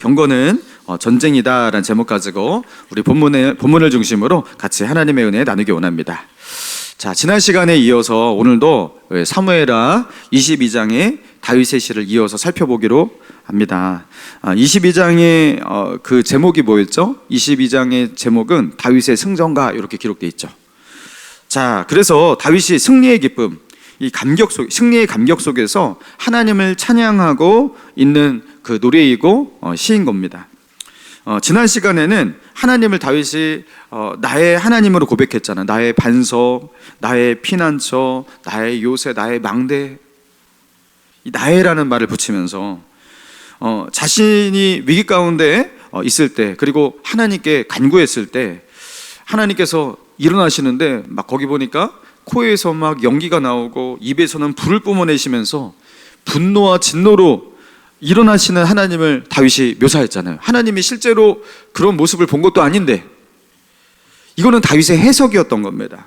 경건은 전쟁이다라는 제목 가지고 우리 본문을 중심으로 같이 하나님의 은혜 나누기 원합니다. 자, 지난 시간에 이어서 오늘도 사무엘하 22장의 다윗의 시를 이어서 살펴보기로 합니다. 22장의 그 제목이 뭐였죠? 22장의 제목은 다윗의 승전가 이렇게 기록되어 있죠. 자, 그래서 다윗이 승리의 기쁨, 승리의 감격 속에서 하나님을 찬양하고 있는 그 노래이고 시인 겁니다. 지난 시간에는 하나님을 다윗이 나의 하나님으로 고백했잖아요. 나의 반석, 나의 피난처, 나의 요새, 나의 망대. 이 나의라는 말을 붙이면서 자신이 위기 가운데 있을 때, 그리고 하나님께 간구했을 때 하나님께서 일어나시는데 막 거기 보니까 코에서 막 연기가 나오고 입에서는 불을 뿜어내시면서 분노와 진노로 일어나시는 하나님을 다윗이 묘사했잖아요. 하나님이 실제로 그런 모습을 본 것도 아닌데 이거는 다윗의 해석이었던 겁니다.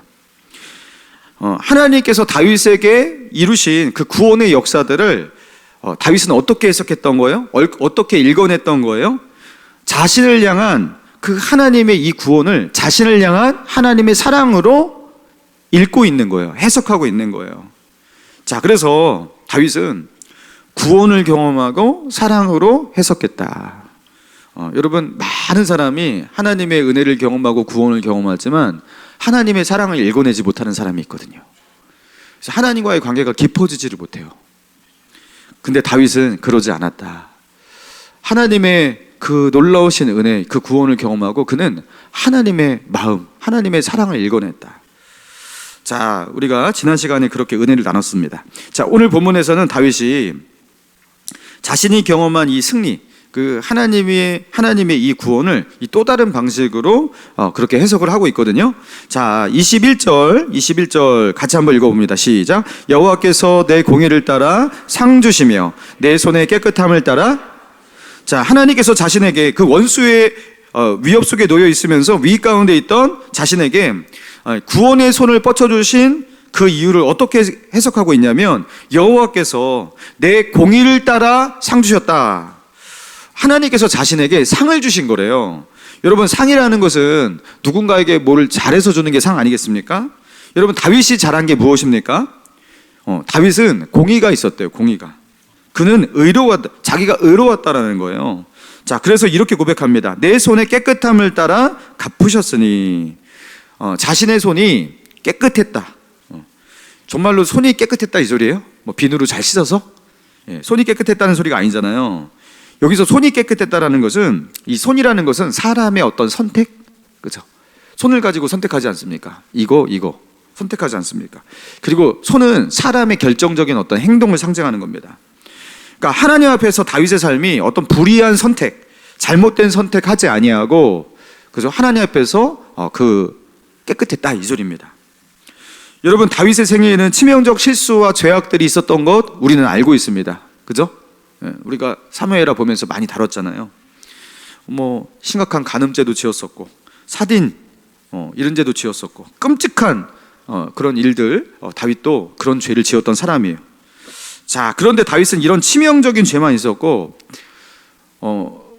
하나님께서 다윗에게 이루신 그 구원의 역사들을 다윗은 어떻게 해석했던 거예요? 어떻게 읽어냈던 거예요? 자신을 향한 그 하나님의 이 구원을 자신을 향한 하나님의 사랑으로 읽고 있는 거예요. 해석하고 있는 거예요. 자, 그래서 다윗은 구원을 경험하고 사랑으로 해석했다. 여러분, 많은 사람이 하나님의 은혜를 경험하고 구원을 경험하지만 하나님의 사랑을 읽어내지 못하는 사람이 있거든요. 그래서 하나님과의 관계가 깊어지지를 못해요. 근데 다윗은 그러지 않았다. 하나님의 그 놀라우신 은혜, 그 구원을 경험하고 그는 하나님의 마음, 하나님의 사랑을 읽어냈다. 자, 우리가 지난 시간에 그렇게 은혜를 나눴습니다. 자, 오늘 본문에서는 다윗이 자신이 경험한 이 승리, 그 하나님의 이 구원을 이 또 다른 방식으로 그렇게 해석을 하고 있거든요. 자, 21절 같이 한번 읽어봅니다. 시작. 여호와께서 내 공의를 따라 상 주시며 내 손의 깨끗함을 따라. 자, 하나님께서 자신에게 그 원수의 위협 속에 놓여 있으면서 위기 가운데 있던 자신에게 구원의 손을 뻗쳐주신 그 이유를 어떻게 해석하고 있냐면 여호와께서 내 공의를 따라 상 주셨다. 하나님께서 자신에게 상을 주신 거래요. 여러분, 상이라는 것은 누군가에게 뭐를 잘해서 주는 게 상 아니겠습니까? 여러분, 다윗이 잘한 게 무엇입니까? 다윗은 공의가 있었대요. 공의가. 그는 자기가 의로웠다라는 거예요. 자, 그래서 이렇게 고백합니다. 내 손의 깨끗함을 따라 갚으셨으니. 자신의 손이 깨끗했다. 정말로 손이 깨끗했다 이 소리예요? 뭐 비누로 잘 씻어서? 손이 깨끗했다는 소리가 아니잖아요. 여기서 손이 깨끗했다라는 것은, 이 손이라는 것은 사람의 어떤 선택, 그죠? 손을 가지고 선택하지 않습니까? 이거 선택하지 않습니까? 그리고 손은 사람의 결정적인 어떤 행동을 상징하는 겁니다. 그러니까 하나님 앞에서 다윗의 삶이 어떤 불의한 선택, 잘못된 선택하지 아니하고, 그죠? 하나님 앞에서 깨끗했다 이 소리입니다. 여러분, 다윗의 생애에는 치명적 실수와 죄악들이 있었던 것 우리는 알고 있습니다. 그죠? 우리가 사무엘하 보면서 많이 다뤘잖아요. 뭐 심각한 간음죄도 지었었고, 살인 이런 죄도 지었었고, 끔찍한 그런 일들, 다윗도 그런 죄를 지었던 사람이에요. 자, 그런데 다윗은 이런 치명적인 죄만 있었고,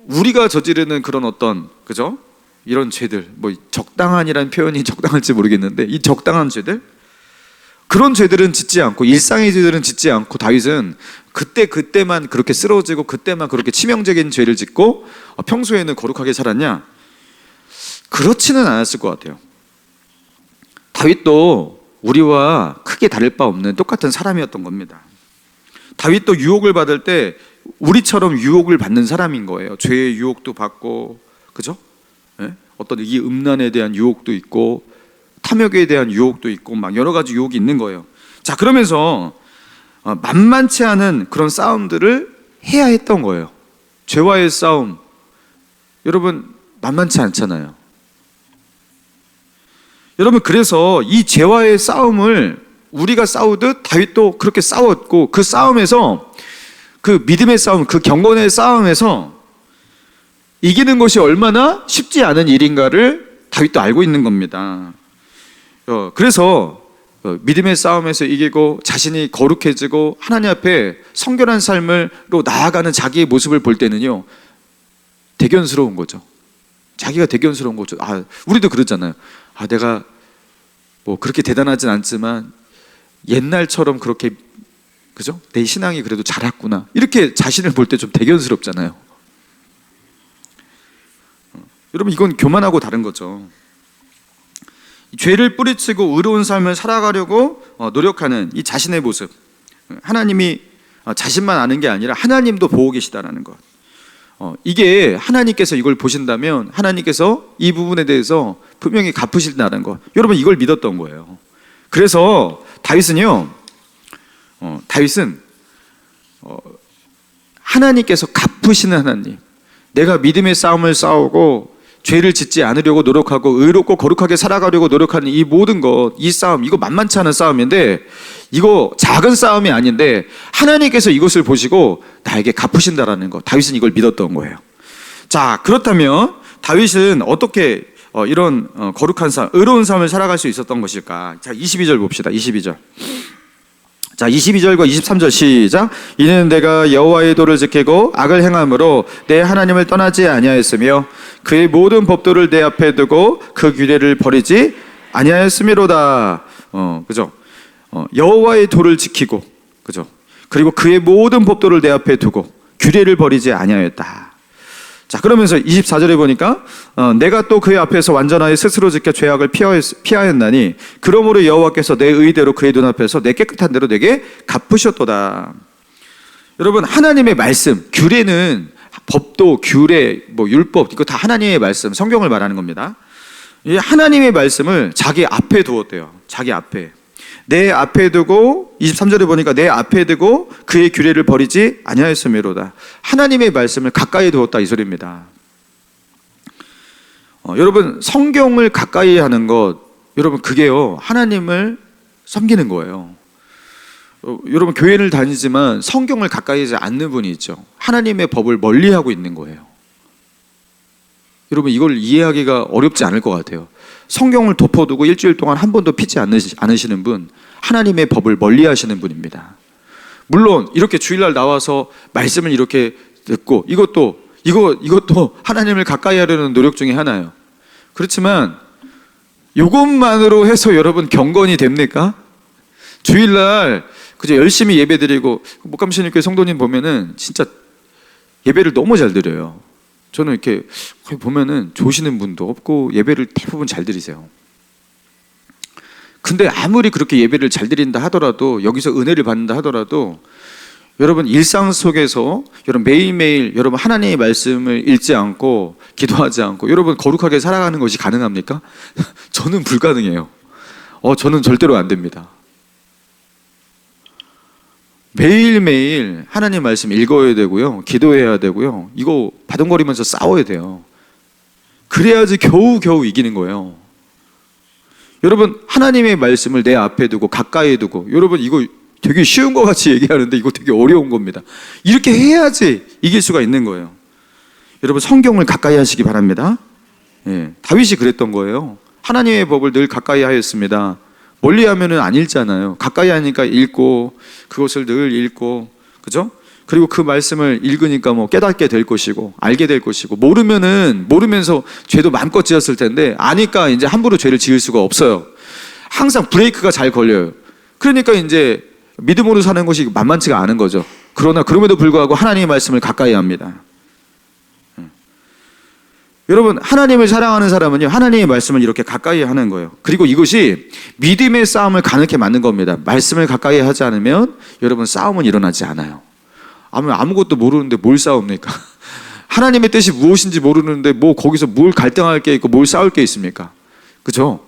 우리가 저지르는 그런 어떤, 그죠? 이런 죄들, 뭐 적당한이라는 표현이 적당할지 모르겠는데, 이 적당한 죄들, 그런 죄들은 짓지 않고, 일상의 죄들은 짓지 않고, 다윗은 그때만 그렇게 쓰러지고 그때만 그렇게 치명적인 죄를 짓고 평소에는 거룩하게 살았냐? 그렇지는 않았을 것 같아요. 다윗도 우리와 크게 다를 바 없는 똑같은 사람이었던 겁니다. 다윗도 유혹을 받을 때 우리처럼 유혹을 받는 사람인 거예요. 죄의 유혹도 받고, 그죠? 어떤 이 음란에 대한 유혹도 있고, 탐욕에 대한 유혹도 있고, 막 여러 가지 유혹이 있는 거예요. 자, 그러면서 만만치 않은 그런 싸움들을 해야 했던 거예요. 죄와의 싸움, 여러분 만만치 않잖아요. 여러분, 그래서 이 죄와의 싸움을 우리가 싸우듯 다윗도 그렇게 싸웠고, 그 싸움에서, 그 믿음의 싸움, 그 경건의 싸움에서 이기는 것이 얼마나 쉽지 않은 일인가를 다윗도 알고 있는 겁니다. 그래서 믿음의 싸움에서 이기고 자신이 거룩해지고 하나님 앞에 성결한 삶으로 나아가는 자기의 모습을 볼 때는요, 대견스러운 거죠. 자기가 대견스러운 거죠. 우리도 그러잖아요. 내가 뭐 그렇게 대단하진 않지만 옛날처럼 그렇게, 그죠? 내 신앙이 그래도 자랐구나. 이렇게 자신을 볼 때 좀 대견스럽잖아요. 여러분, 이건 교만하고 다른 거죠. 죄를 뿌리치고 의로운 삶을 살아가려고 노력하는 이 자신의 모습, 하나님이 자신만 아는 게 아니라 하나님도 보고 계시다라는 것. 이게 하나님께서 이걸 보신다면 하나님께서 이 부분에 대해서 분명히 갚으신다는 것. 여러분, 이걸 믿었던 거예요. 그래서 다윗은 하나님께서 갚으시는 하나님, 내가 믿음의 싸움을 싸우고 죄를 짓지 않으려고 노력하고 의롭고 거룩하게 살아가려고 노력하는 이 모든 것, 이 싸움, 이거 만만치 않은 싸움인데, 이거 작은 싸움이 아닌데 하나님께서 이것을 보시고 나에게 갚으신다라는 것. 다윗은 이걸 믿었던 거예요. 자, 그렇다면 다윗은 어떻게 이런 거룩한 삶, 의로운 삶을 살아갈 수 있었던 것일까? 자, 22절 봅시다. 22절. 자, 22절과 23절 시작. 이는 내가 여호와의 도를 지키고 악을 행함으로 내 하나님을 떠나지 아니하였으며 그의 모든 법도를 내 앞에 두고 그 규례를 버리지 아니하였음이로다. 그죠? 여호와의 도를 지키고, 그죠? 그리고 그의 모든 법도를 내 앞에 두고 규례를 버리지 아니하였다. 자, 그러면서 24절에 보니까 내가 또 그의 앞에서 완전하게 스스로 지켜 죄악을 피하였나니 그러므로 여호와께서 내 의대로 그의 눈앞에서 내 깨끗한 대로 내게 갚으셨도다. 여러분, 하나님의 말씀, 규례는 법도, 규례, 율법, 이거 다 하나님의 말씀, 성경을 말하는 겁니다. 이 하나님의 말씀을 자기 앞에 두었대요. 자기 앞에. 내 앞에 두고, 23절에 보니까 내 앞에 두고 그의 규례를 버리지 아니하였음이로다. 하나님의 말씀을 가까이 두었다, 이 소리입니다. 여러분, 성경을 가까이 하는 것, 여러분, 그게요, 하나님을 섬기는 거예요. 여러분, 교회를 다니지만 성경을 가까이 하지 않는 분이 있죠. 하나님의 법을 멀리하고 있는 거예요. 여러분, 이걸 이해하기가 어렵지 않을 것 같아요. 성경을 덮어두고 일주일 동안 한 번도 피지 않으시는 분, 하나님의 법을 멀리 하시는 분입니다. 물론 이렇게 주일날 나와서 말씀을 이렇게 듣고 이것도 하나님을 가까이 하려는 노력 중에 하나예요. 그렇지만 이것만으로 해서 여러분 경건이 됩니까? 주일날 그저 열심히 예배드리고, 목감신일교회 성도님 보면은 진짜 예배를 너무 잘 드려요. 저는 이렇게 보면은 조시는 분도 없고 예배를 대부분 잘 드리세요. 근데 아무리 그렇게 예배를 잘 드린다 하더라도, 여기서 은혜를 받는다 하더라도, 여러분 일상 속에서 여러분 매일매일 여러분 하나님의 말씀을 읽지 않고 기도하지 않고 여러분 거룩하게 살아가는 것이 가능합니까? 저는 불가능해요. 저는 절대로 안 됩니다. 매일매일 하나님 말씀 읽어야 되고요, 기도해야 되고요, 이거 바둥거리면서 싸워야 돼요. 그래야지 겨우 이기는 거예요. 여러분, 하나님의 말씀을 내 앞에 두고 가까이 두고, 여러분 이거 되게 쉬운 것 같이 얘기하는데 이거 되게 어려운 겁니다. 이렇게 해야지 이길 수가 있는 거예요. 여러분, 성경을 가까이 하시기 바랍니다. 다윗이 그랬던 거예요. 하나님의 법을 늘 가까이 하였습니다. 멀리 하면은 안 읽잖아요. 가까이 하니까 읽고, 그것을 늘 읽고, 그죠? 그리고 그 말씀을 읽으니까 깨닫게 될 것이고, 알게 될 것이고, 모르면서 죄도 마음껏 지었을 텐데, 아니까 이제 함부로 죄를 지을 수가 없어요. 항상 브레이크가 잘 걸려요. 그러니까 이제 믿음으로 사는 것이 만만치가 않은 거죠. 그러나 그럼에도 불구하고 하나님의 말씀을 가까이 합니다. 여러분, 하나님을 사랑하는 사람은요, 하나님의 말씀을 이렇게 가까이 하는 거예요. 그리고 이것이 믿음의 싸움을 가능하게 만든 겁니다. 말씀을 가까이 하지 않으면 여러분 싸움은 일어나지 않아요. 아무것도 모르는데 뭘 싸웁니까? 하나님의 뜻이 무엇인지 모르는데 거기서 뭘 갈등할 게 있고 뭘 싸울 게 있습니까? 그죠?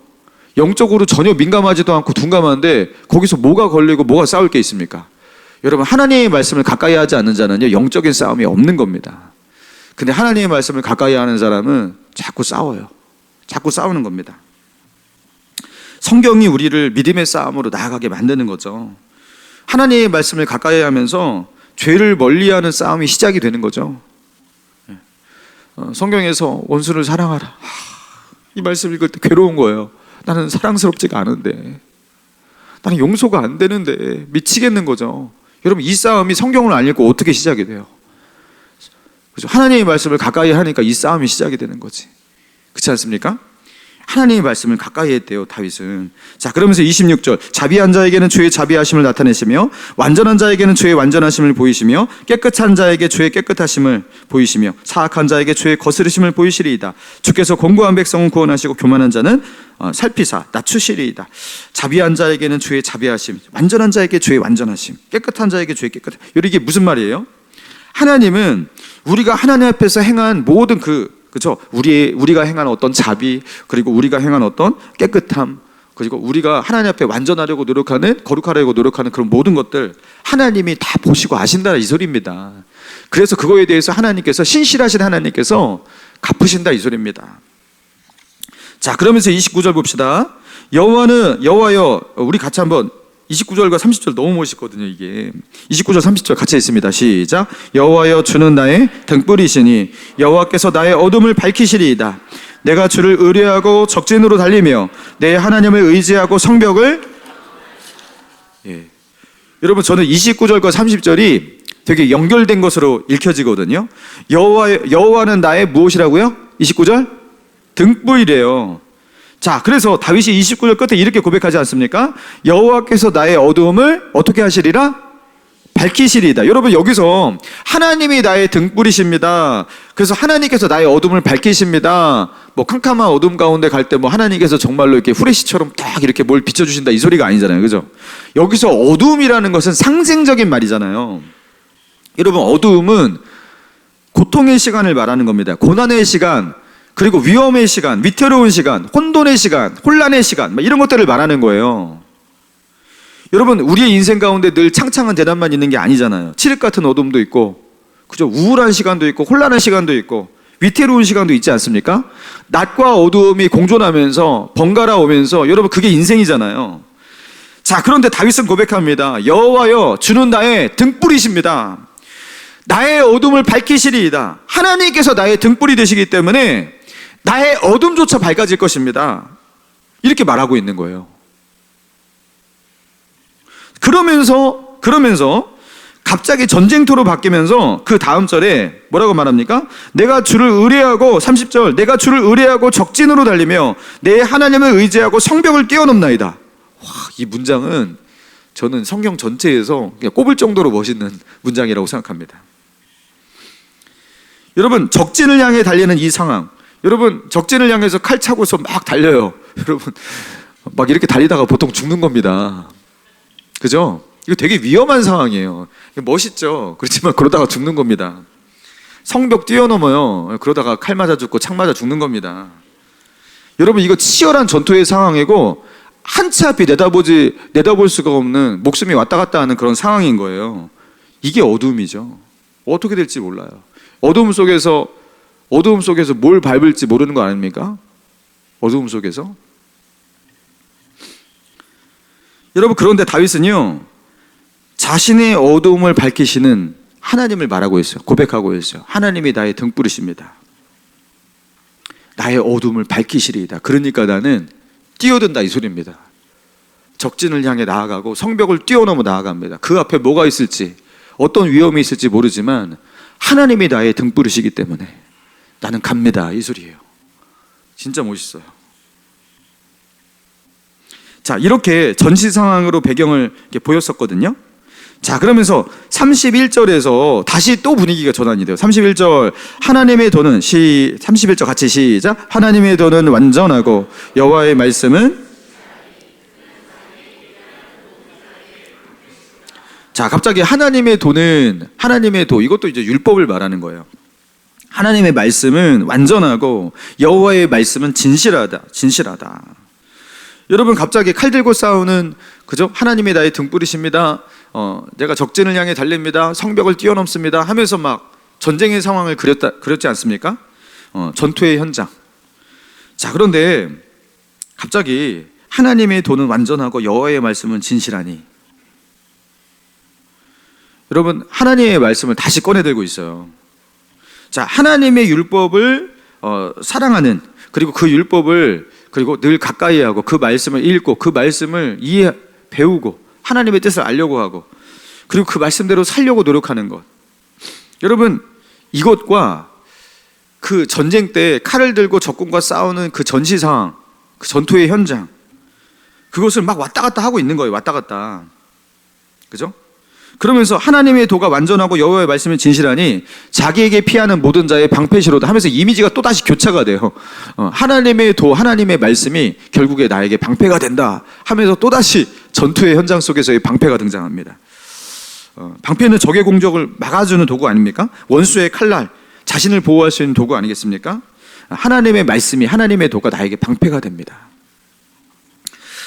영적으로 전혀 민감하지도 않고 둔감한데 거기서 뭐가 걸리고 뭐가 싸울 게 있습니까? 여러분, 하나님의 말씀을 가까이 하지 않는 자는요, 영적인 싸움이 없는 겁니다. 근데 하나님의 말씀을 가까이 하는 사람은 자꾸 싸워요. 자꾸 싸우는 겁니다. 성경이 우리를 믿음의 싸움으로 나아가게 만드는 거죠. 하나님의 말씀을 가까이 하면서 죄를 멀리하는 싸움이 시작이 되는 거죠. 성경에서 원수를 사랑하라, 이 말씀 읽을 때 괴로운 거예요. 나는 사랑스럽지가 않은데, 나는 용서가 안 되는데 미치겠는 거죠. 여러분, 이 싸움이 성경을 안 읽고 어떻게 시작이 돼요? 그죠? 하나님의 말씀을 가까이 하니까 이 싸움이 시작이 되는 거지. 그렇지 않습니까? 하나님의 말씀을 가까이 했대요, 다윗은. 자, 그러면서 26절. 자비한 자에게는 주의 자비하심을 나타내시며 완전한 자에게는 주의 완전하심을 보이시며 깨끗한 자에게 주의 깨끗하심을 보이시며 사악한 자에게 주의 거스르심을 보이시리이다. 주께서 공고한 백성은 구원하시고 교만한 자는 살피사 낮추시리이다. 자비한 자에게는 주의 자비하심, 완전한 자에게 주의 완전하심, 깨끗한 자에게 주의 깨끗하심. 이게 무슨 말이에요? 하나님은 우리가 하나님 앞에서 행한 모든 그죠? 우리가 행한 어떤 자비, 그리고 우리가 행한 어떤 깨끗함, 그리고 우리가 하나님 앞에 완전하려고 노력하는, 거룩하려고 노력하는 그런 모든 것들 하나님이 다 보시고 아신다, 이 소리입니다. 그래서 그거에 대해서 하나님께서, 신실하신 하나님께서 갚으신다, 이 소리입니다. 자, 그러면서 29절 봅시다. 여호와여, 우리 같이 한번 29절과 30절 너무 멋있거든요, 이게. 29절 30절 같이 있습니다. 시작. 여호와여, 주는 나의 등불이시니 여호와께서 나의 어둠을 밝히시리이다. 내가 주를 의뢰하고 적진으로 달리며 내 하나님을 의지하고 성벽을. 여러분, 저는 29절과 30절이 되게 연결된 것으로 읽혀지거든요. 여호와는 나의 무엇이라고요? 29절? 등불이래요. 자, 그래서 다윗이 29절 끝에 이렇게 고백하지 않습니까? 여호와께서 나의 어두움을 어떻게 하시리라? 밝히시리이다. 여러분, 여기서 하나님이 나의 등불이십니다. 그래서 하나님께서 나의 어둠을 밝히십니다. 뭐 캄캄한 어둠 가운데 갈 때 뭐 하나님께서 정말로 이렇게 후레쉬처럼 딱 이렇게 뭘 비춰주신다, 이 소리가 아니잖아요, 그죠? 여기서 어둠이라는 것은 상징적인 말이잖아요. 여러분, 어두움은 고통의 시간을 말하는 겁니다. 고난의 시간, 그리고 위험의 시간, 위태로운 시간, 혼돈의 시간, 혼란의 시간, 이런 것들을 말하는 거예요. 여러분, 우리의 인생 가운데 늘 창창한 대낮만 있는 게 아니잖아요. 칠흑 같은 어둠도 있고, 그죠? 우울한 시간도 있고, 혼란한 시간도 있고, 위태로운 시간도 있지 않습니까? 낮과 어두움이 공존하면서 번갈아 오면서, 여러분, 그게 인생이잖아요. 자, 그런데 다윗은 고백합니다. 여호와여, 주는 나의 등불이십니다. 나의 어둠을 밝히시리이다. 하나님께서 나의 등불이 되시기 때문에 나의 어둠조차 밝아질 것입니다. 이렇게 말하고 있는 거예요. 그러면서 갑자기 전쟁터로 바뀌면서 그 다음 절에 뭐라고 말합니까? 내가 주를 의뢰하고, 30절, 내가 주를 의뢰하고 적진으로 달리며 내 하나님을 의지하고 성벽을 뛰어넘나이다. 와, 이 문장은 저는 성경 전체에서 그냥 꼽을 정도로 멋있는 문장이라고 생각합니다. 여러분, 적진을 향해 달리는 이 상황, 여러분, 적진을 향해서 칼 차고서 막 달려요. 여러분, 막 이렇게 달리다가 보통 죽는 겁니다. 그죠? 이거 되게 위험한 상황이에요. 멋있죠? 그렇지만 그러다가 죽는 겁니다. 성벽 뛰어넘어요. 그러다가 칼 맞아 죽고 창 맞아 죽는 겁니다. 여러분, 이거 치열한 전투의 상황이고 한 치 앞이 내다볼 수가 없는, 목숨이 왔다 갔다 하는 그런 상황인 거예요. 이게 어둠이죠. 어떻게 될지 몰라요. 어둠 속에서 뭘 밟을지 모르는 거 아닙니까? 어둠 속에서. 여러분, 그런데 다윗은요, 자신의 어둠을 밝히시는 하나님을 말하고 있어요. 고백하고 있어요. 하나님이 나의 등불이십니다. 나의 어둠을 밝히시리이다. 그러니까 나는 뛰어든다, 이 소리입니다. 적진을 향해 나아가고 성벽을 뛰어넘어 나아갑니다. 그 앞에 뭐가 있을지, 어떤 위험이 있을지 모르지만 하나님이 나의 등불이시기 때문에 나는 갑니다, 이 소리예요. 진짜 멋있어요. 자, 이렇게 전시 상황으로 배경을 이렇게 보였었거든요. 자, 그러면서 31절에서 다시 또 분위기가 전환이 돼요. 31절, 하나님의 도는 31절 같이 시작. 하나님의 도는 완전하고 여호와의 말씀은. 자, 갑자기 하나님의 도, 이것도 이제 율법을 말하는 거예요. 하나님의 말씀은 완전하고 여호와의 말씀은 진실하다. 여러분, 갑자기 칼 들고 싸우는, 그죠? 하나님이 나의 등불이십니다. 내가 적진을 향해 달립니다. 성벽을 뛰어넘습니다. 하면서 막 전쟁의 상황을 그렸지 않습니까? 전투의 현장. 자, 그런데 갑자기 하나님의 도는 완전하고 여호와의 말씀은 진실하니. 여러분, 하나님의 말씀을 다시 꺼내들고 있어요. 자, 하나님의 율법을 사랑하는, 그리고 그 율법을 그리고 늘 가까이 하고 그 말씀을 읽고 그 말씀을 배우고 하나님의 뜻을 알려고 하고 그리고 그 말씀대로 살려고 노력하는 것. 여러분, 이것과 그 전쟁 때 칼을 들고 적군과 싸우는 그 전시 상황, 그 전투의 현장, 그것을 막 왔다 갔다 하고 있는 거예요. 왔다 갔다. 그죠? 그러면서 하나님의 도가 완전하고 여호와의 말씀이 진실하니 자기에게 피하는 모든 자의 방패시로다 하면서 이미지가 또다시 교차가 돼요. 하나님의 도, 하나님의 말씀이 결국에 나에게 방패가 된다 하면서 또다시 전투의 현장 속에서의 방패가 등장합니다. 방패는 적의 공격을 막아주는 도구 아닙니까? 원수의 칼날, 자신을 보호할 수 있는 도구 아니겠습니까? 하나님의 말씀이, 하나님의 도가 나에게 방패가 됩니다.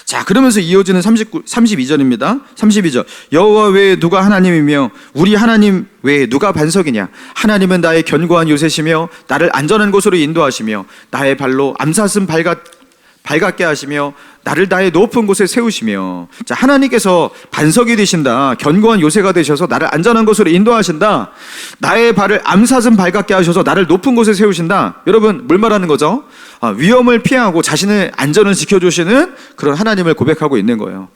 자, 그러면서 이어지는 32절입니다. 32절. 여호와 외에 누가 하나님이며 우리 하나님 외에 누가 반석이냐? 하나님은 나의 견고한 요새시며 나를 안전한 곳으로 인도하시며 나의 발로 암사슴 밝게 하시며 나를 나의 높은 곳에 세우시며. 자, 하나님께서 반석이 되신다. 견고한 요새가 되셔서 나를 안전한 곳으로 인도하신다. 나의 발을 암사슴 밝게 하셔서 나를 높은 곳에 세우신다. 여러분, 뭘 말하는 거죠? 위험을 피하고 자신의 안전을 지켜주시는 그런 하나님을 고백하고 있는 거예요.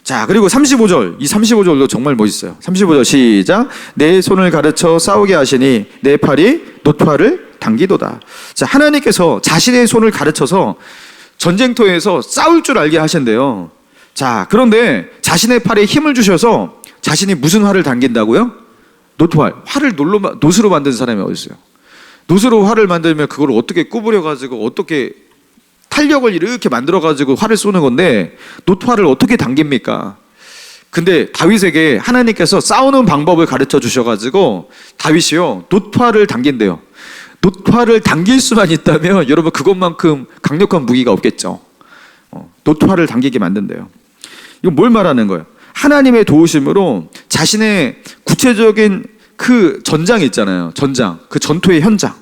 자, 그리고 35절, 이 35절도 정말 멋있어요. 35절 시작. 내 손을 가르쳐 싸우게 하시니 내 팔이 놋화를 당기도다. 자, 하나님께서 자신의 손을 가르쳐서 전쟁터에서 싸울 줄 알게 하신대요. 자, 그런데 자신의 팔에 힘을 주셔서 자신이 무슨 활을 당긴다고요? 놋활. 활을 놋으로 만든 사람이 어디 있어요? 놋으로 활을 만들면 그걸 어떻게 구부려가지고 어떻게 탄력을 이렇게 만들어가지고 활을 쏘는 건데 놋활을 어떻게 당깁니까? 근데 다윗에게 하나님께서 싸우는 방법을 가르쳐 주셔가지고 다윗이요, 놋활을 당긴대요. 놋화를 당길 수만 있다면 여러분 그것만큼 강력한 무기가 없겠죠. 놋화를 당기게 만든대요. 이건 뭘 말하는 거예요? 하나님의 도우심으로 자신의 구체적인 그 전장이 있잖아요. 전장, 그 전투의 현장,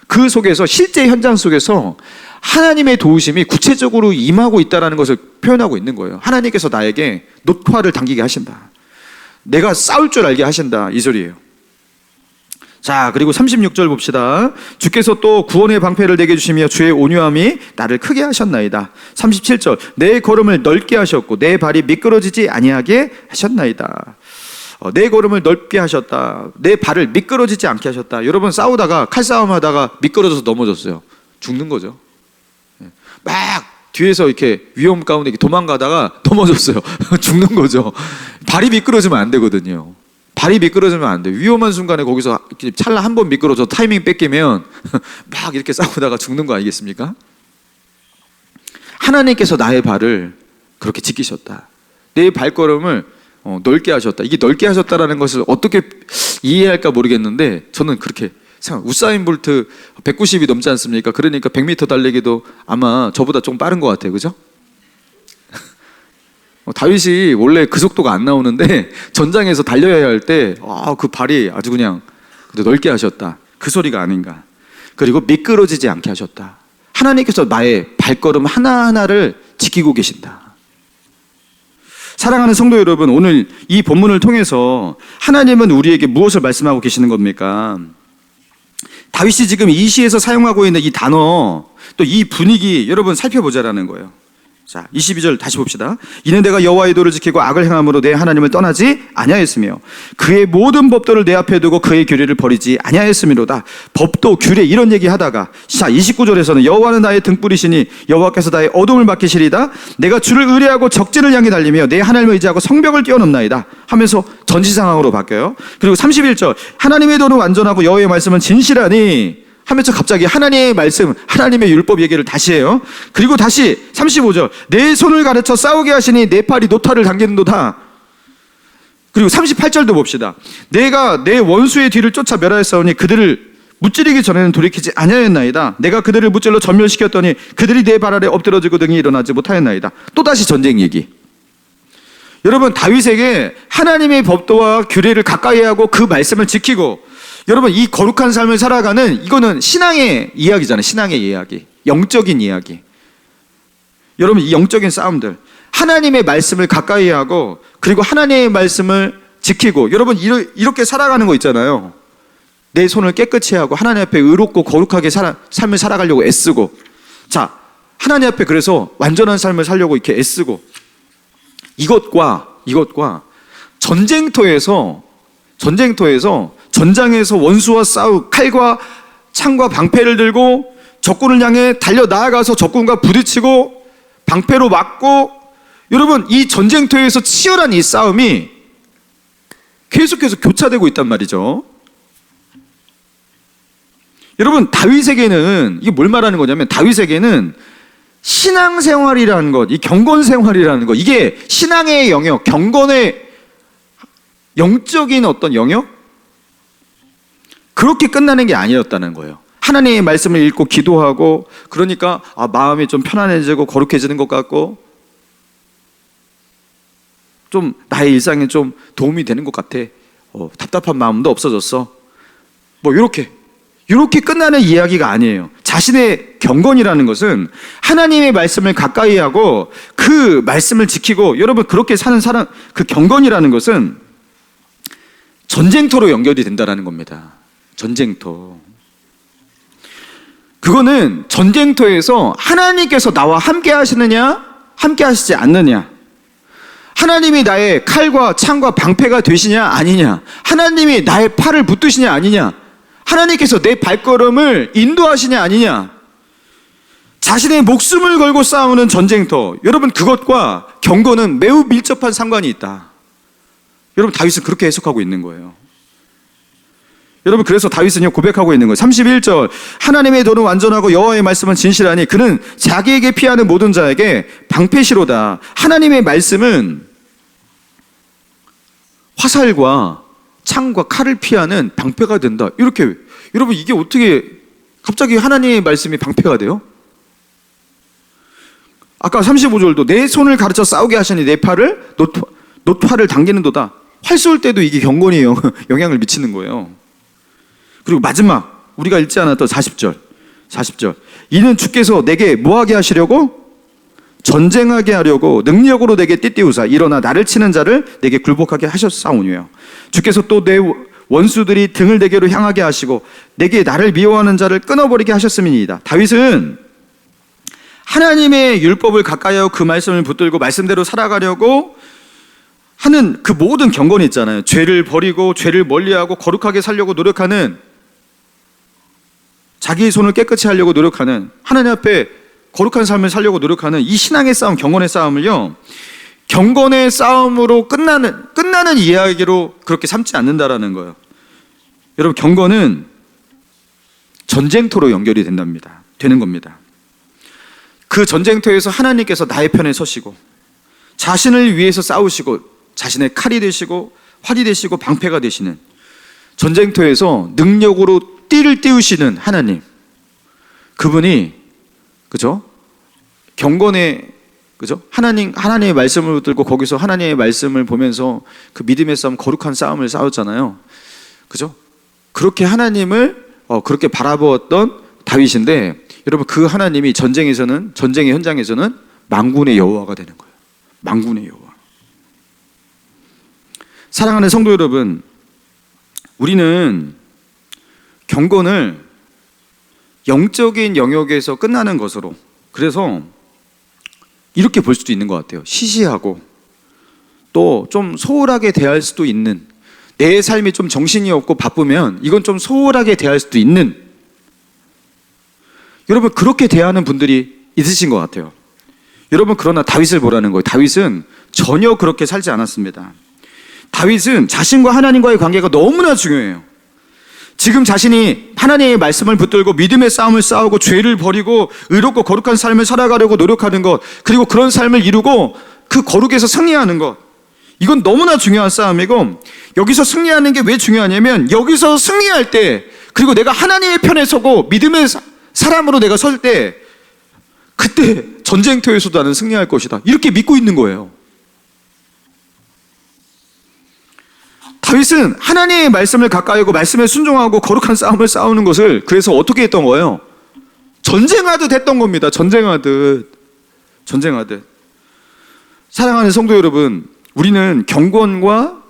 그 속에서 실제 현장 속에서 하나님의 도우심이 구체적으로 임하고 있다는 것을 표현하고 있는 거예요. 하나님께서 나에게 놋화를 당기게 하신다. 내가 싸울 줄 알게 하신다, 이 소리예요. 자, 그리고 36절 봅시다. 주께서 또 구원의 방패를 내게 주시며 주의 온유함이 나를 크게 하셨나이다. 37절. 내 걸음을 넓게 하셨고 내 발이 미끄러지지 아니하게 하셨나이다. 내 걸음을 넓게 하셨다. 내 발을 미끄러지지 않게 하셨다. 여러분, 싸우다가 칼싸움하다가 미끄러져서 넘어졌어요. 죽는 거죠. 막 뒤에서 이렇게 위험 가운데 이렇게 도망가다가 넘어졌어요. 죽는 거죠. 발이 미끄러지면 안 되거든요. 발이 미끄러지면 안 돼. 위험한 순간에 거기서 찰나 한 번 미끄러져 타이밍 뺏기면 막 이렇게 싸우다가 죽는 거 아니겠습니까? 하나님께서 나의 발을 그렇게 지키셨다. 내 발걸음을 넓게 하셨다. 이게 넓게 하셨다라는 것을 어떻게 이해할까 모르겠는데 저는 그렇게 생각해요. 우사인 볼트 190이 넘지 않습니까? 그러니까 100m 달리기도 아마 저보다 좀 빠른 것 같아요. 그죠? 다윗이 원래 그 속도가 안 나오는데 전장에서 달려야 할 때 그 발이 아주 그냥 넓게 하셨다. 그 소리가 아닌가. 그리고 미끄러지지 않게 하셨다. 하나님께서 나의 발걸음 하나하나를 지키고 계신다. 사랑하는 성도 여러분, 오늘 이 본문을 통해서 하나님은 우리에게 무엇을 말씀하고 계시는 겁니까? 다윗이 지금 이 시에서 사용하고 있는 이 단어, 또 이 분위기 여러분 살펴보자라는 거예요. 자, 22절 다시 봅시다. 이는 내가 여호와의 도를 지키고 악을 행함으로 내 하나님을 떠나지 아니하였으며 그의 모든 법도를 내 앞에 두고 그의 규례를 버리지 아니하였음이로다. 법도 규례 이런 얘기 하다가 자, 29절에서는 여호와는 나의 등불이시니 여호와께서 나의 어둠을 맡기시리다. 내가 주를 의뢰하고 적진을 향해 달리며 내 하나님을 의지하고 성벽을 뛰어넘나이다 하면서 전시 상황으로 바뀌어요. 그리고 31절 하나님의 도는 완전하고 여호와의 말씀은 진실하니 하면서 갑자기 하나님의 말씀, 하나님의 율법 얘기를 다시 해요. 그리고 다시 35절 내 손을 가르쳐 싸우게 하시니 내 팔이 놋화를 당기는도다. 그리고 38절도 봅시다. 내가 내 원수의 뒤를 쫓아 멸하였사오니 그들을 무찌르기 전에는 돌이키지 아니하였나이다. 내가 그들을 무찔러 전멸시켰더니 그들이 내 발 아래 엎드러지고 등이 일어나지 못하였나이다. 또다시 전쟁 얘기. 여러분, 다윗에게 하나님의 법도와 규례를 가까이 하고 그 말씀을 지키고 여러분, 이 거룩한 삶을 살아가는 이거는 신앙의 이야기잖아요. 신앙의 이야기, 영적인 이야기. 여러분, 이 영적인 싸움들, 하나님의 말씀을 가까이 하고 그리고 하나님의 말씀을 지키고 여러분 이렇게 살아가는 거 있잖아요. 내 손을 깨끗이 하고 하나님 앞에 의롭고 거룩하게 삶을 살아가려고 애쓰고, 자, 하나님 앞에 그래서 완전한 삶을 살려고 이렇게 애쓰고, 이것과 전쟁터에서 전장에서 원수와 싸우 칼과 창과 방패를 들고 적군을 향해 달려 나아가서 적군과 부딪히고 방패로 막고, 여러분 이 전쟁터에서 치열한 이 싸움이 계속해서 교차되고 있단 말이죠. 여러분 다윗에게는 이게 뭘 말하는 거냐면, 다윗에게는 신앙생활이라는 것, 이 경건생활이라는 것, 이게 신앙의 영역, 경건의 영적인 어떤 영역, 그렇게 끝나는 게 아니었다는 거예요. 하나님의 말씀을 읽고 기도하고 그러니까 마음이 좀 편안해지고 거룩해지는 것 같고 좀 나의 일상에 좀 도움이 되는 것 같아. 답답한 마음도 없어졌어. 뭐 이렇게 끝나는 이야기가 아니에요. 자신의 경건이라는 것은 하나님의 말씀을 가까이 하고 그 말씀을 지키고, 여러분 그렇게 사는 사람, 그 경건이라는 것은 전쟁터로 연결이 된다는 겁니다. 전쟁터. 그거는 전쟁터에서 하나님께서 나와 함께 하시느냐, 함께 하시지 않느냐, 하나님이 나의 칼과 창과 방패가 되시냐 아니냐, 하나님이 나의 팔을 붙드시냐 아니냐, 하나님께서 내 발걸음을 인도하시냐 아니냐, 자신의 목숨을 걸고 싸우는 전쟁터, 여러분 그것과 경건은 매우 밀접한 상관이 있다. 여러분 다윗은 그렇게 해석하고 있는 거예요. 여러분 그래서 다윗은요 고백하고 있는 거예요. 31절, 하나님의 도는 완전하고 여호와의 말씀은 진실하니 그는 자기에게 피하는 모든 자에게 방패시로다. 하나님의 말씀은 화살과 창과 칼을 피하는 방패가 된다. 이렇게, 여러분 이게 어떻게 갑자기 하나님의 말씀이 방패가 돼요? 아까 35절도 내 손을 가르쳐 싸우게 하시니 내 팔을 노팔을 당기는도다. 활 쏠 때도 이게 경건에 영향을 미치는 거예요. 그리고 마지막 우리가 읽지 않았던 40절, 이는 주께서 내게 뭐하게 하시려고? 전쟁하게 하려고 능력으로 내게 띠띠우사 일어나 나를 치는 자를 내게 굴복하게 하셨사오니요. 주께서 또 내 원수들이 등을 내게로 향하게 하시고 내게 나를 미워하는 자를 끊어버리게 하셨음이니이다. 다윗은 하나님의 율법을 가까이 하고 그 말씀을 붙들고 말씀대로 살아가려고 하는 그 모든 경건이 있잖아요. 죄를 버리고 죄를 멀리하고 거룩하게 살려고 노력하는, 자기의 손을 깨끗이 하려고 노력하는, 하나님 앞에 거룩한 삶을 살려고 노력하는 이 신앙의 싸움, 경건의 싸움을요, 경건의 싸움으로 끝나는 이야기로 그렇게 삼지 않는다라는 거예요. 여러분 경건은 전쟁터로 연결이 되는 겁니다. 그 전쟁터에서 하나님께서 나의 편에 서시고 자신을 위해서 싸우시고 자신의 칼이 되시고 활이 되시고 방패가 되시는, 전쟁터에서 능력으로 띠를 띄우시는 하나님, 그분이 그죠? 경건의 그죠? 하나님의 말씀을 붙들고 거기서 하나님의 말씀을 보면서 그 믿음의 싸움, 거룩한 싸움을 싸웠잖아요. 그죠? 그렇게 하나님을 그렇게 바라보았던 다윗인데, 여러분 그 하나님이 전쟁의 현장에서는 만군의 여호와가 되는 거예요. 만군의 여호와. 사랑하는 성도 여러분, 우리는 경건을 영적인 영역에서 끝나는 것으로, 그래서 이렇게 볼 수도 있는 것 같아요. 시시하고 또 좀 소홀하게 대할 수도 있는, 내 삶이 좀 정신이 없고 바쁘면 이건 좀 소홀하게 대할 수도 있는, 여러분 그렇게 대하는 분들이 있으신 것 같아요. 여러분 그러나 다윗을 보라는 거예요. 다윗은 전혀 그렇게 살지 않았습니다. 다윗은 자신과 하나님과의 관계가 너무나 중요해요. 지금 자신이 하나님의 말씀을 붙들고 믿음의 싸움을 싸우고 죄를 버리고 의롭고 거룩한 삶을 살아가려고 노력하는 것, 그리고 그런 삶을 이루고 그 거룩에서 승리하는 것, 이건 너무나 중요한 싸움이고, 여기서 승리하는 게 왜 중요하냐면, 여기서 승리할 때, 그리고 내가 하나님의 편에 서고 믿음의 사람으로 내가 설 때, 그때 전쟁터에서도 나는 승리할 것이다, 이렇게 믿고 있는 거예요. 다윗은 하나님의 말씀을 가까이 하고 말씀에 순종하고 거룩한 싸움을 싸우는 것을 그래서 어떻게 했던 거예요? 전쟁하듯 했던 겁니다. 전쟁하듯. 사랑하는 성도 여러분, 우리는 경건과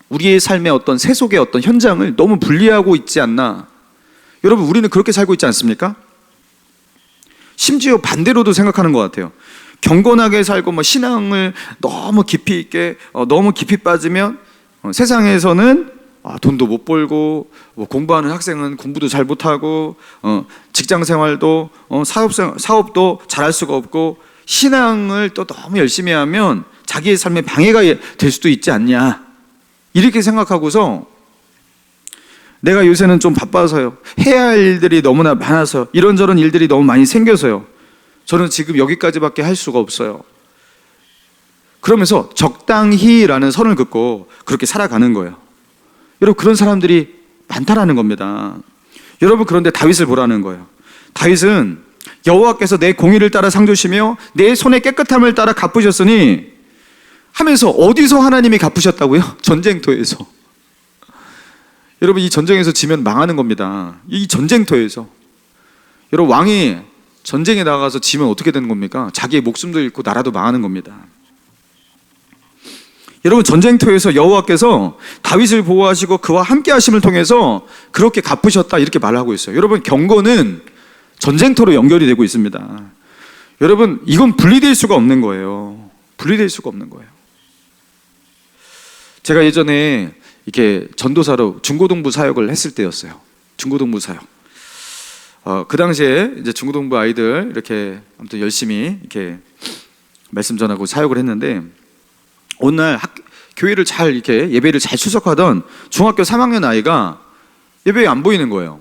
우리의 삶의 어떤 세속의 어떤 현장을 너무 분리하고 있지 않나? 여러분 우리는 그렇게 살고 있지 않습니까? 심지어 반대로도 생각하는 것 같아요. 경건하게 살고 신앙을 너무 깊이 있게 너무 깊이 빠지면 세상에서는 돈도 못 벌고, 뭐 공부하는 학생은 공부도 잘 못하고, 직장 생활도, 사업도 잘할 수가 없고, 신앙을 또 너무 열심히 하면 자기의 삶에 방해가 될 수도 있지 않냐, 이렇게 생각하고서 내가 요새는 좀 바빠서요, 해야 할 일들이 너무나 많아서, 이런저런 일들이 너무 많이 생겨서요, 저는 지금 여기까지밖에 할 수가 없어요. 그러면서 적당히라는 선을 긋고 그렇게 살아가는 거예요. 여러분, 그런 사람들이 많다라는 겁니다. 여러분, 그런데 다윗을 보라는 거예요. 다윗은 여호와께서 내 공의를 따라 상 주시며 내 손의 깨끗함을 따라 갚으셨으니 하면서, 어디서 하나님이 갚으셨다고요? 전쟁터에서. 여러분, 이 전쟁에서 지면 망하는 겁니다. 이 전쟁터에서. 여러분, 왕이 전쟁에 나가서 지면 어떻게 되는 겁니까? 자기의 목숨도 잃고 나라도 망하는 겁니다. 여러분, 전쟁터에서 여호와께서 다윗을 보호하시고 그와 함께 하심을 통해서 그렇게 갚으셨다, 이렇게 말하고 있어요. 여러분, 경고는 전쟁터로 연결이 되고 있습니다. 여러분, 이건 분리될 수가 없는 거예요. 분리될 수가 없는 거예요. 제가 예전에 이렇게 전도사로 중고등부 사역을 했을 때였어요. 중고등부 사역. 그 당시에 이제 중고등부 아이들 이렇게 아무튼 열심히 이렇게 말씀 전하고 사역을 했는데, 어느 날 교회를 잘 이렇게 예배를 잘 출석하던 중학교 3학년 아이가 예배에 안 보이는 거예요.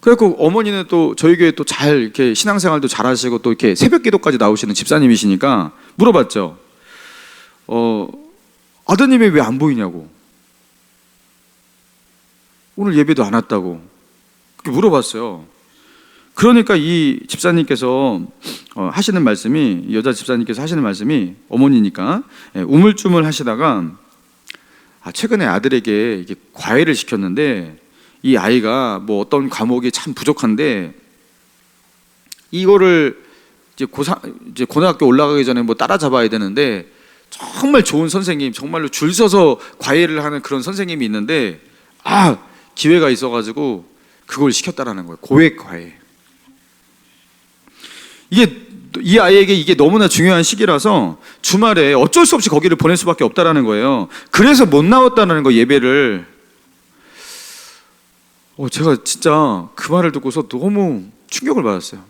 그래갖고 어머니는 또 저희 교회 또 잘 이렇게 신앙생활도 잘 하시고 또 이렇게 새벽 기도까지 나오시는 집사님이시니까 물어봤죠. 아드님이 왜 안 보이냐고. 오늘 예배도 안 왔다고. 그렇게 물어봤어요. 그러니까 이 집사님께서 하시는 말씀이, 여자 집사님께서 하시는 말씀이, 어머니니까 우물쭈물 하시다가 최근에 아들에게 이게 과외를 시켰는데 이 아이가 뭐 어떤 과목이 참 부족한데 이거를 이제 고등학교 올라가기 전에 뭐 따라잡아야 되는데, 정말 좋은 선생님, 정말로 줄 서서 과외를 하는 그런 선생님이 있는데 기회가 있어가지고 그걸 시켰다라는 거예요. 고액 과외. 이 아이에게 이게 너무나 중요한 시기라서 주말에 어쩔 수 없이 거기를 보낼 수밖에 없다라는 거예요. 그래서 못 나왔다는 거, 예배를. 제가 진짜 그 말을 듣고서 너무 충격을 받았어요.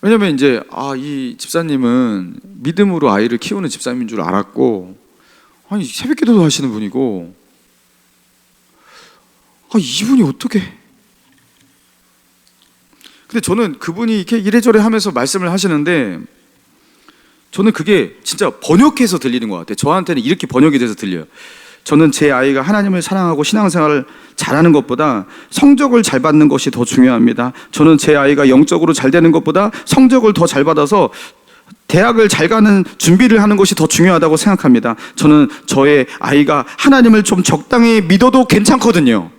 왜냐면 이제 이 집사님은 믿음으로 아이를 키우는 집사님인 줄 알았고, 새벽 기도도 하시는 분이고, 이분이 어떻게. 근데 저는 그분이 이렇게 이래저래 하면서 말씀을 하시는데, 저는 그게 진짜 번역해서 들리는 것 같아요. 저한테는 이렇게 번역이 돼서 들려요. 저는 제 아이가 하나님을 사랑하고 신앙생활을 잘하는 것보다 성적을 잘 받는 것이 더 중요합니다. 저는 제 아이가 영적으로 잘 되는 것보다 성적을 더 잘 받아서 대학을 잘 가는 준비를 하는 것이 더 중요하다고 생각합니다. 저는 저의 아이가 하나님을 좀 적당히 믿어도 괜찮거든요.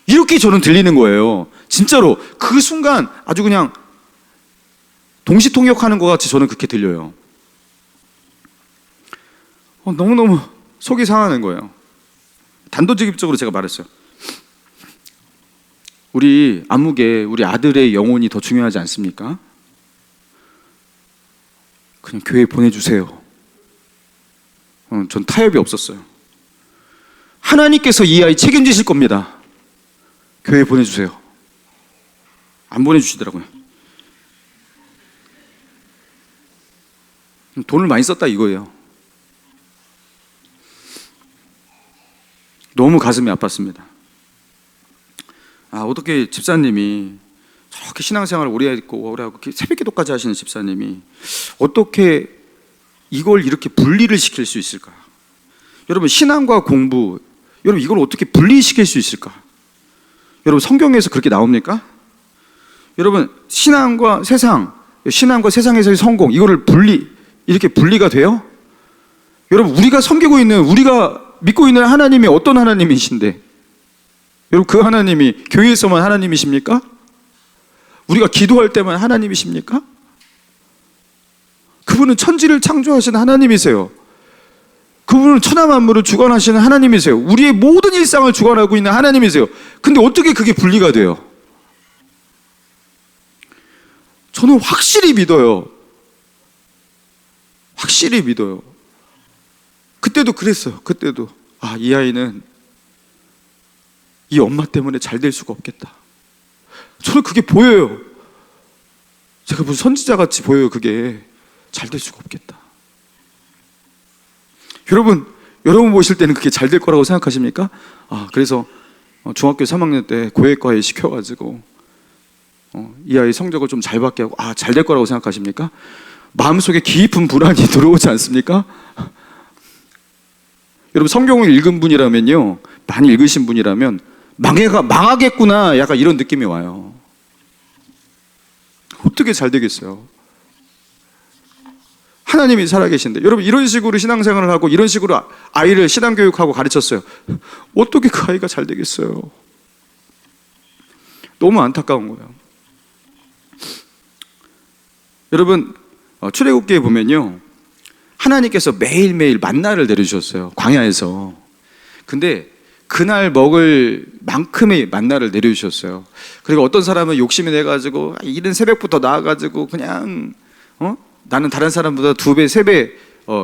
이렇게 저는 들리는 거예요. 진짜로 그 순간 아주 그냥 동시통역하는 것 같이 저는 그렇게 들려요. 너무너무 속이 상하는 거예요. 단도직입적으로 제가 말했어요. 우리 아무개, 우리 아들의 영혼이 더 중요하지 않습니까? 그냥 교회에 보내주세요. 전 타협이 없었어요. 하나님께서 이 아이 책임지실 겁니다. 교회에 보내주세요. 안 보내주시더라고요. 돈을 많이 썼다 이거예요. 너무 가슴이 아팠습니다. 어떻게 집사님이 저렇게 신앙생활을 오래 했고 새벽 기도까지 하시는 집사님이 어떻게 이걸 이렇게 분리를 시킬 수 있을까? 여러분, 신앙과 공부, 여러분 이걸 어떻게 분리시킬 수 있을까? 여러분, 성경에서 그렇게 나옵니까? 여러분, 신앙과 세상에서의 성공, 이거를 이렇게 분리가 돼요? 여러분, 우리가 섬기고 있는, 우리가 믿고 있는 하나님이 어떤 하나님이신데, 여러분, 그 하나님이 교회에서만 하나님이십니까? 우리가 기도할 때만 하나님이십니까? 그분은 천지를 창조하신 하나님이세요. 그분은 천하 만물을 주관하시는 하나님이세요. 우리의 모든 일상을 주관하고 있는 하나님이세요. 근데 어떻게 그게 분리가 돼요? 저는 확실히 믿어요. 확실히 믿어요. 그때도 그랬어요. 그때도 이 아이는 이 엄마 때문에 잘 될 수가 없겠다. 저는 그게 보여요. 제가 무슨 선지자같이 보여요. 그게 잘 될 수가 없겠다. 여러분 보실 때는 그게 잘 될 거라고 생각하십니까? 그래서 중학교 3학년 때 고액과외 시켜가지고 이 아이 성적을 좀 잘 받게 하고 잘 될 거라고 생각하십니까? 마음속에 깊은 불안이 들어오지 않습니까? 여러분 성경을 읽은 분이라면요, 많이 읽으신 분이라면 망하겠구나 약간 이런 느낌이 와요. 어떻게 잘 되겠어요? 하나님이 살아계신데. 여러분 이런 식으로 신앙생활을 하고 이런 식으로 아이를 신앙교육하고 가르쳤어요. 어떻게 그 아이가 잘 되겠어요? 너무 안타까운 거예요. 여러분 출애굽기에 보면요, 하나님께서 매일매일 만나를 내려주셨어요. 광야에서. 근데 그날 먹을 만큼의 만나를 내려주셨어요. 그리고 어떤 사람은 욕심이 내가지고 이른 새벽부터 나와가지고 그냥 나는 다른 사람보다 2배, 3배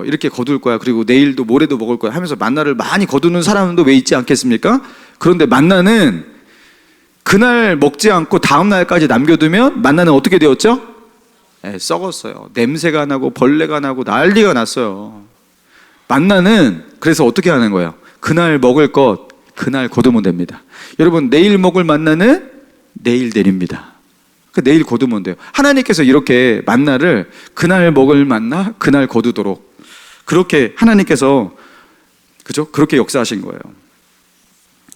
이렇게 거둘 거야. 그리고 내일도 모레도 먹을 거야 하면서 만나를 많이 거두는 사람도 왜 있지 않겠습니까? 그런데 만나는 그날 먹지 않고 다음 날까지 남겨두면 만나는 어떻게 되었죠? 썩었어요. 냄새가 나고 벌레가 나고 난리가 났어요. 만나는 그래서 어떻게 하는 거예요? 그날 먹을 것 그날 거두면 됩니다. 여러분 내일 먹을 만나는 내일 내립니다. 내일 거두면 돼요. 하나님께서 이렇게 만나를 그날 먹을 만나 그날 거두도록 그렇게 하나님께서 그렇게 역사하신 거예요.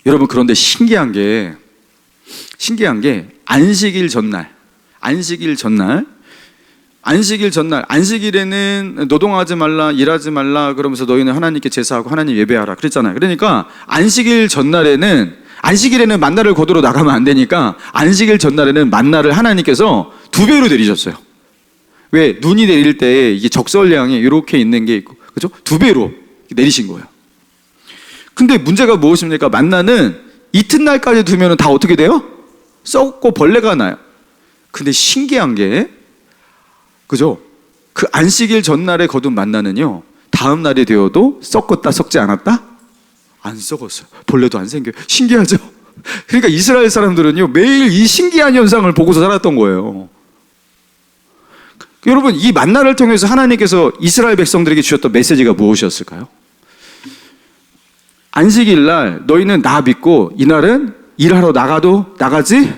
여러분 그런데 신기한 게 안식일 전날 안식일에는 노동하지 말라, 일하지 말라 그러면서 너희는 하나님께 제사하고 하나님 예배하라 그랬잖아요. 그러니까 안식일에는 만나를 거두러 나가면 안 되니까 안식일 전날에는 만나를 하나님께서 2배로 내리셨어요. 왜? 눈이 내릴 때 이게 적설량이 이렇게 있는 게 있고, 그죠? 2배로 내리신 거예요. 근데 문제가 무엇입니까? 만나는 이튿날까지 두면 다 어떻게 돼요? 썩고 벌레가 나요. 근데 신기한 게 그죠? 그 안식일 전날에 거둔 만나는요, 다음 날이 되어도 썩었다 썩지 않았다? 안 썩었어요. 벌레도 안 생겨요. 신기하죠? 그러니까 이스라엘 사람들은요 매일 이 신기한 현상을 보고서 살았던 거예요. 여러분 이 만나를 통해서 하나님께서 이스라엘 백성들에게 주셨던 메시지가 무엇이었을까요? 안식일 날 너희는 나 믿고 이날은 일하러 나가지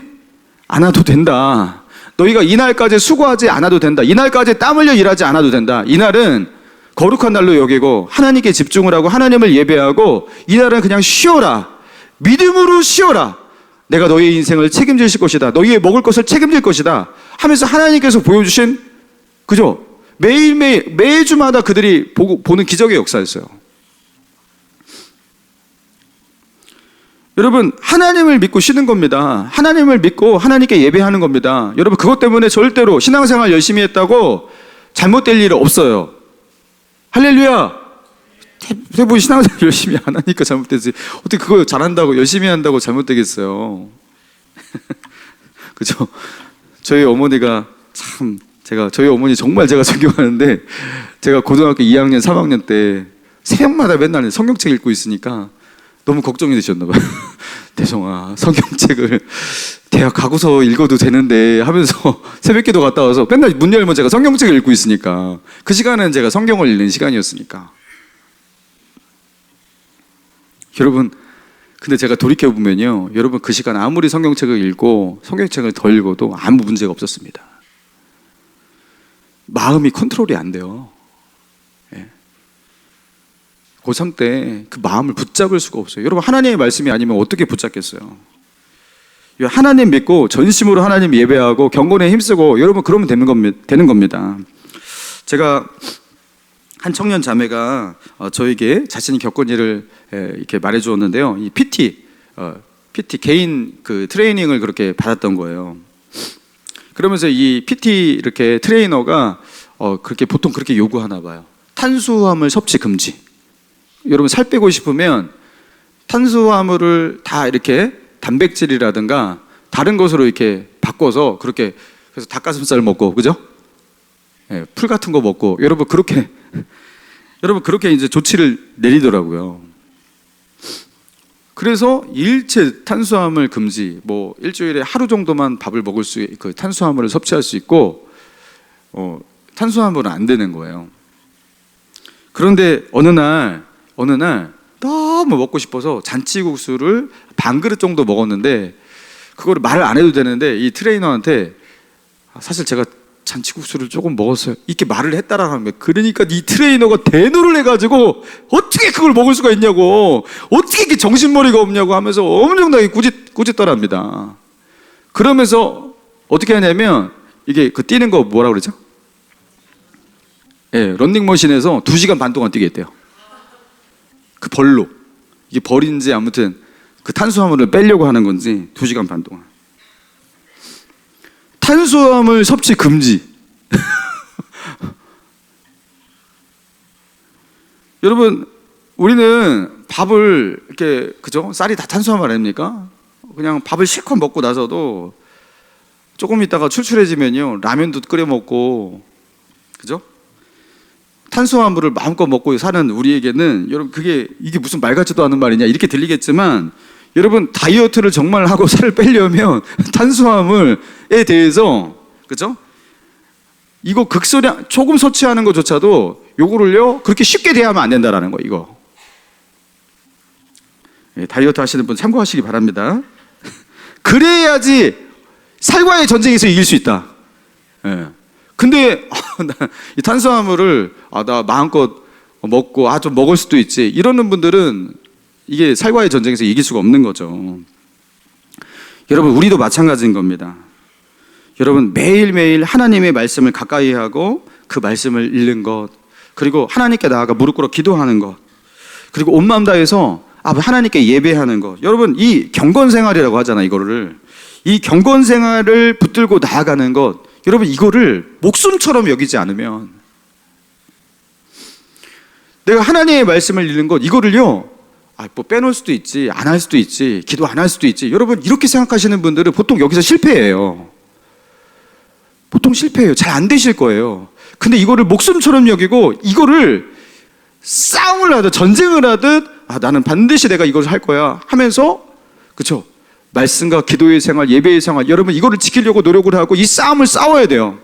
않아도 된다. 너희가 이날까지 수고하지 않아도 된다. 이날까지 땀 흘려 일하지 않아도 된다. 이날은 거룩한 날로 여기고 하나님께 집중을 하고 하나님을 예배하고 이날은 그냥 쉬어라. 믿음으로 쉬어라. 내가 너희의 인생을 책임질 것이다. 너희의 먹을 것을 책임질 것이다 하면서 하나님께서 보여주신 그죠? 매주마다 그들이 보는 기적의 역사였어요. 여러분 하나님을 믿고 쉬는 겁니다. 하나님을 믿고 하나님께 예배하는 겁니다. 여러분 그것 때문에 절대로 신앙생활 열심히 했다고 잘못될 일은 없어요. 할렐루야. 대부분 신앙생활 열심히 안 하니까 잘못되지 어떻게 그거 잘한다고 열심히 한다고 잘못되겠어요. 그죠? 저희 어머니가 참 저희 어머니 정말 제가 존경하는데 제가 고등학교 2학년 3학년 때 새벽마다 맨날 성경책 읽고 있으니까 너무 걱정이 되셨나 봐요. 대성아 성경책을 대학 가고서 읽어도 되는데 하면서 새벽기도 갔다 와서 맨날 문 열면 제가 성경책을 읽고 있으니까 그 시간은 제가 성경을 읽는 시간이었으니까. 여러분 근데 제가 돌이켜보면요, 여러분 그 시간 아무리 성경책을 읽고 성경책을 더 읽어도 아무 문제가 없었습니다. 마음이 컨트롤이 안 돼요. 고3 때 그 마음을 붙잡을 수가 없어요. 여러분 하나님의 말씀이 아니면 어떻게 붙잡겠어요? 하나님 믿고 전심으로 하나님 예배하고 경건에 힘쓰고 여러분 그러면 되는 겁니다. 제가 한 청년 자매가 저에게 자신이 겪은 일을 이렇게 말해 주었는데요. 이 PT 개인 그 트레이닝을 그렇게 받았던 거예요. 그러면서 이 PT 이렇게 트레이너가 그렇게 보통 그렇게 요구하나 봐요. 탄수화물 섭취 금지. 여러분 살 빼고 싶으면 탄수화물을 다 이렇게 단백질이라든가 다른 것으로 이렇게 바꿔서 그렇게 그래서 닭가슴살 먹고 그죠? 풀 같은 거 먹고 여러분 그렇게 여러분 그렇게 이제 조치를 내리더라고요. 그래서 일체 탄수화물 금지, 뭐 일주일에 하루 정도만 밥을 먹을 그 탄수화물을 섭취할 수 있고, 탄수화물은 안 되는 거예요. 그런데 어느 날 너무 먹고 싶어서 잔치국수를 반 그릇 정도 먹었는데, 그거를 말을 안 해도 되는데 이 트레이너한테 사실 제가 잔치국수를 조금 먹었어요, 이렇게 말을 했다라는 거예요. 그러니까 이 트레이너가 대노를 해가지고 어떻게 그걸 먹을 수가 있냐고, 어떻게 이렇게 정신머리가 없냐고 하면서 엄청나게 꾸짖더랍니다. 그러면서 어떻게 하냐면, 이게 그 뛰는 거 뭐라 그러죠? 예, 런닝머신에서 2시간 반 동안 뛰게 했대요. 그 벌로, 이게 벌인지 아무튼 그 탄수화물을 빼려고 하는 건지 2시간 반 동안. 탄수화물 섭취 금지. 여러분, 우리는 밥을 이렇게, 그죠? 쌀이 다 탄수화물 아닙니까? 그냥 밥을 실컷 먹고 나서도 조금 있다가 출출해지면요, 라면도 끓여 먹고, 그죠? 탄수화물을 마음껏 먹고 사는 우리에게는, 여러분, 이게 무슨 말 같지도 않은 말이냐 이렇게 들리겠지만, 여러분, 다이어트를 정말 하고 살을 빼려면 탄수화물에 대해서, 그죠? 이거 극소량 조금 섭취하는 것조차도 요거를요 그렇게 쉽게 대하면 안 된다라는 거, 이거. 예, 다이어트 하시는 분 참고하시기 바랍니다. 그래야지 살과의 전쟁에서 이길 수 있다. 예. 근데 이 탄수화물을 나 마음껏 먹고 좀 먹을 수도 있지 이러는 분들은 이게 살과의 전쟁에서 이길 수가 없는 거죠. 여러분, 우리도 마찬가지인 겁니다. 여러분, 매일매일 하나님의 말씀을 가까이 하고 그 말씀을 읽는 것, 그리고 하나님께 나아가 무릎 꿇어 기도하는 것, 그리고 온 마음 다해서 하나님께 예배하는 것. 여러분, 이 경건생활이라고 하잖아, 이거를. 이 경건생활을 붙들고 나아가는 것, 여러분, 이거를 목숨처럼 여기지 않으면, 내가 하나님의 말씀을 읽는 것, 이거를요 뭐 빼놓을 수도 있지, 안 할 수도 있지, 기도 안 할 수도 있지, 여러분 이렇게 생각하시는 분들은 보통 여기서 실패해요. 보통 실패해요. 잘 안 되실 거예요. 근데 이거를 목숨처럼 여기고 이거를 싸움을 하듯 전쟁을 하듯 나는 반드시 내가 이걸 할 거야 하면서, 그렇죠? 말씀과 기도의 생활, 예배의 생활, 여러분 이거를 지키려고 노력을 하고 이 싸움을 싸워야 돼요.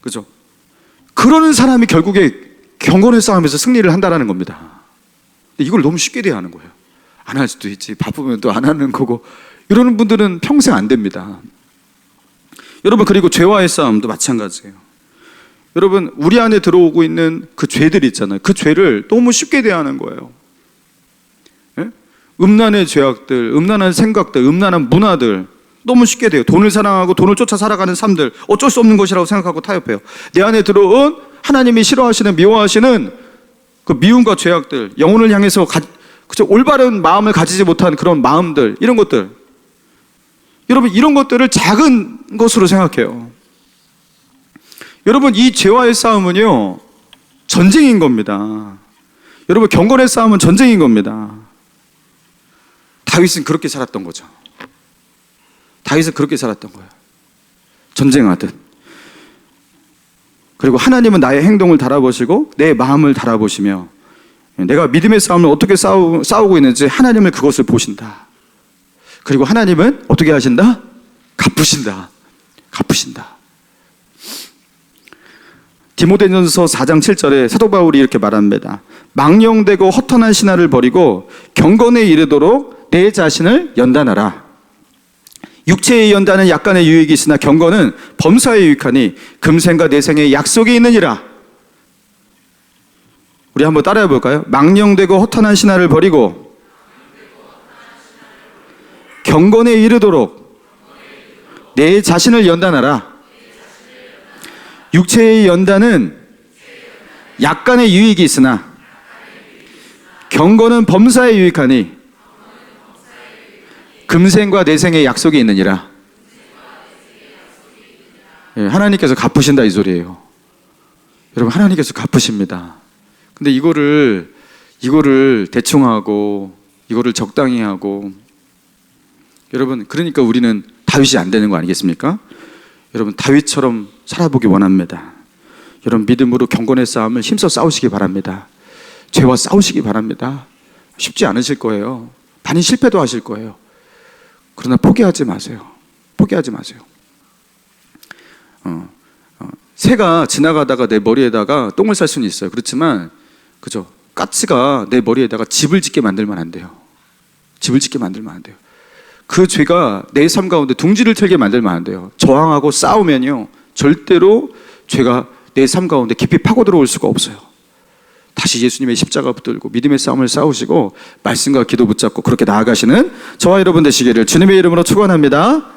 그렇죠? 그러는 사람이 결국에 경건의 싸움에서 승리를 한다는 겁니다. 이걸 너무 쉽게 대하는 거예요. 안 할 수도 있지, 바쁘면 또 안 하는 거고, 이러는 분들은 평생 안 됩니다. 여러분, 그리고 죄와의 싸움도 마찬가지예요. 여러분, 우리 안에 들어오고 있는 그 죄들 있잖아요. 그 죄를 너무 쉽게 대하는 거예요. 예? 음란의 죄악들, 음란한 생각들, 음란한 문화들 너무 쉽게 돼요. 돈을 사랑하고 돈을 쫓아 살아가는 삶들, 어쩔 수 없는 것이라고 생각하고 타협해요. 내 안에 들어온 하나님이 싫어하시는, 미워하시는 그 미움과 죄악들, 영혼을 향해서 그쵸? 올바른 마음을 가지지 못한 그런 마음들, 이런 것들, 여러분 이런 것들을 작은 것으로 생각해요. 여러분, 이 죄와의 싸움은요 전쟁인 겁니다. 여러분, 경건의 싸움은 전쟁인 겁니다. 다윗은 그렇게 살았던 거죠. 다윗은 그렇게 살았던 거예요. 전쟁하듯. 그리고 하나님은 나의 행동을 달아보시고 내 마음을 달아보시며 내가 믿음의 싸움을 어떻게 싸우고 있는지 하나님은 그것을 보신다. 그리고 하나님은 어떻게 하신다? 갚으신다. 디모데전서 4장 7절에 사도 바울이 이렇게 말합니다. 망령되고 허탄한 신화를 버리고 경건에 이르도록 내 자신을 연단하라. 육체의 연단은 약간의 유익이 있으나 경건은 범사에 유익하니 금생과 내생의 약속이 있느니라. 우리 한번 따라해 볼까요? 망령되고 허탄한 신화를 버리고 경건에 이르도록 내 자신을 연단하라. 육체의 연단은 약간의 유익이 있으나 경건은 범사에 유익하니 금생과 내생의 약속이 있느니라. 하나님께서 갚으신다 이 소리예요. 여러분, 하나님께서 갚으십니다. 근데 이거를 대충 하고 이거를 적당히 하고, 여러분, 그러니까 우리는 다윗이 안 되는 거 아니겠습니까? 여러분, 다윗처럼 살아보기 원합니다. 여러분 믿음으로 경건의 싸움을 힘써 싸우시기 바랍니다. 죄와 싸우시기 바랍니다. 쉽지 않으실 거예요. 많이 실패도 하실 거예요. 그러나 포기하지 마세요. 포기하지 마세요. 새가 지나가다가 내 머리에다가 똥을 쌀 수는 있어요. 그렇지만 그죠? 까치가 내 머리에다가 집을 짓게 만들면 안 돼요. 집을 짓게 만들면 안 돼요. 그 죄가 내 삶 가운데 둥지를 틀게 만들면 안 돼요. 저항하고 싸우면요, 절대로 죄가 내 삶 가운데 깊이 파고 들어올 수가 없어요. 다시 예수님의 십자가 붙들고 믿음의 싸움을 싸우시고 말씀과 기도 붙잡고 그렇게 나아가시는 저와 여러분 되시기를 주님의 이름으로 축원합니다.